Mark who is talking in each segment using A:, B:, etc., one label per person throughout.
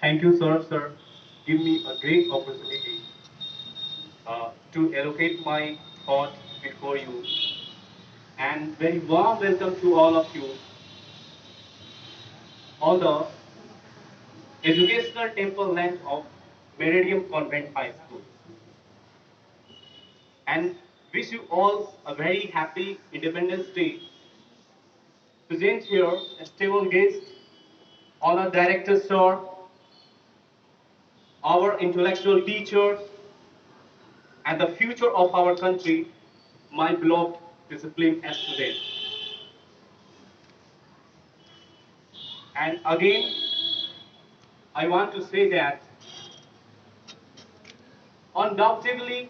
A: Thank you, sir. Sir, give me a great opportunity to allocate my thought before you. And very warm welcome to all of you on the educational temple land of Meridian Convent High School. And wish you all a very happy Independence Day. Present here, esteemed guest, honor director, sir, our intellectual teachers, and the future of our country, my beloved discipline as students. And again, I want to say that undoubtedly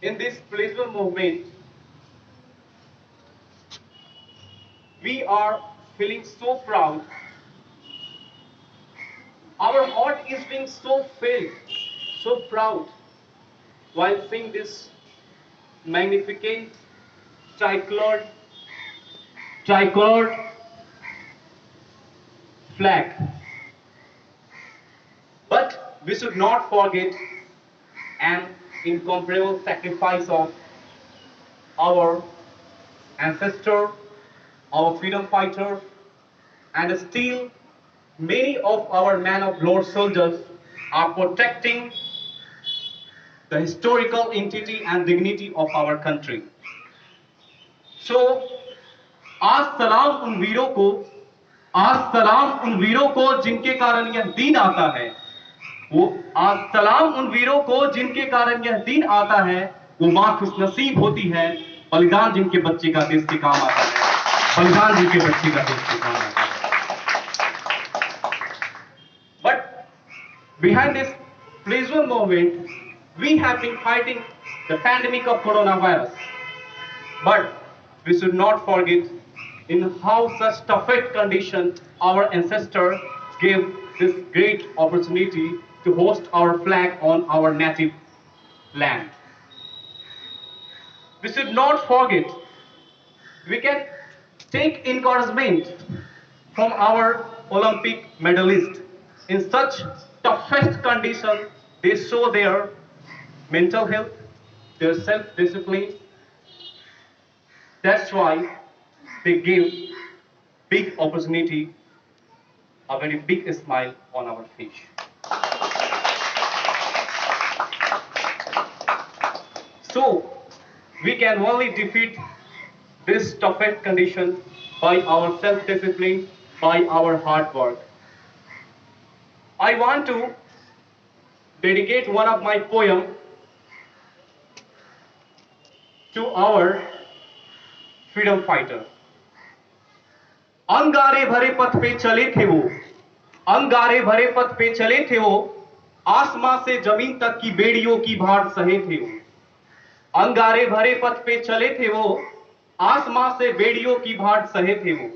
A: in this pleasurable moment, we are feeling so proud. Our heart is being so filled, so proud while seeing this magnificent tricolored, tricolored flag. But we should not forget an incomparable sacrifice of our ancestor, our freedom fighter, and still many of our man of Lord soldiers are protecting the historical entity and dignity of our country. So, आज सलाम उन वीरों को आज सलाम उन वीरों को जिनके कारण यह दिन आता है वो आज सलाम उन वीरों को जिनके कारण यह दिन आता है वो मां खुशनसीब होती है बलिदान जिनके बच्चे का देश के काम आता है बलिदान जिनके बच्चे का देश के काम आता है but behind this pleasurable moment we have been fighting the pandemic of coronavirus but we should not forget in how such toughest condition our ancestors gave this great opportunity to host our flag on our native land. We should not forget, we can take encouragement from our Olympic medalists. In such toughest condition, they show their mental health, their self-discipline. That's why they give big opportunity, a very big smile on our face. So, we can only defeat this toughest condition by our self-discipline, by our hard work. I want to dedicate one of my poems to our freedom fighter. अंगारे भरे पथ पे चले थे वो अंगारे भरे पथ पे चले थे वो आसमां से जमीन तक की बेड़ियों की भार सहे थे वो अंगारे भरे पथ पे चले थे वो आसमां से बेड़ियों की भार सहे थे वो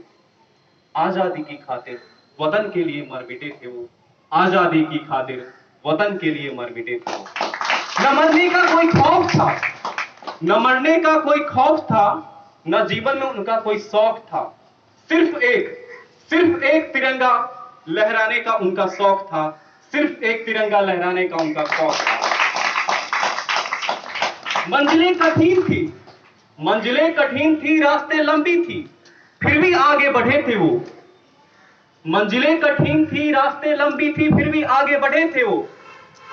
A: आजादी की खातिर वतन के लिए मर मिटे थे वो आजादी की खातिर वतन के लिए मर मिटे थे वो न मरने का कोई खौफ था न मरने का कोई खौफ था न जीवन में उनका कोई शौक था सिर्फ एक तिरंगा लहराने का उनका शौक था सिर्फ एक तिरंगा लहराने का उनका शौक था मंजिलें कठिन थी रास्ते लंबी थी फिर भी आगे बढ़े थे वो मंजिलें कठिन थी रास्ते लंबी थी फिर भी आगे बढ़े थे वो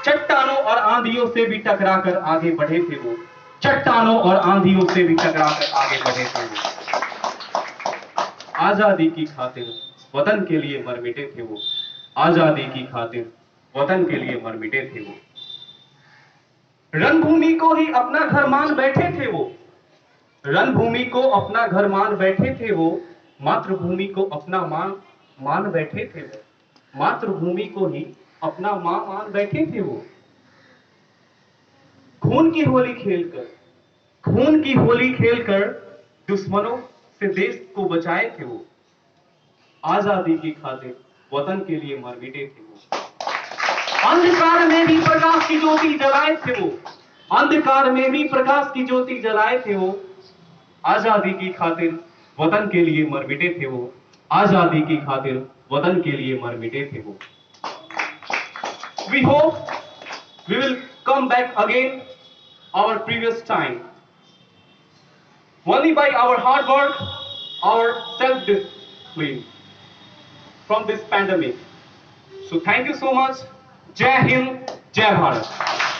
A: चट्टानों और आंधियों से भी टकराकर आगे बढ़े थे वो चट्टानों और आंधियों से भी टकराकर आगे बढ़े थे वो आजादी की खातिर वतन के लिए मर मिटे थे वो आजादी की खातिर वतन के लिए मर मिटे थे वो रणभूमि को ही अपना घर मान बैठे थे वो रणभूमि को अपना घर मान बैठे थे वो मातृभूमि को अपना मान बैठे थे वो मातृभूमि को ही अपना मां मान बैठे थे वो खून की होली खेलकर दुश्मनों से देश को बचाए थे वो आजादी की खातिर वतन के लिए मर मिटे थे वो अंधकार में भी प्रकाश की ज्योति जलाए थे वो अंधकार में भी प्रकाश की ज्योति जलाए थे वो आजादी की खातिर वतन के लिए मर मिटे थे वो आजादी की खातिर वतन के लिए मर मिटे थे वो. We hope we will come back again our previous time. Only by our hard work, our self-discipline from this pandemic. So thank you so much. Jai Hind, Jai Bharat.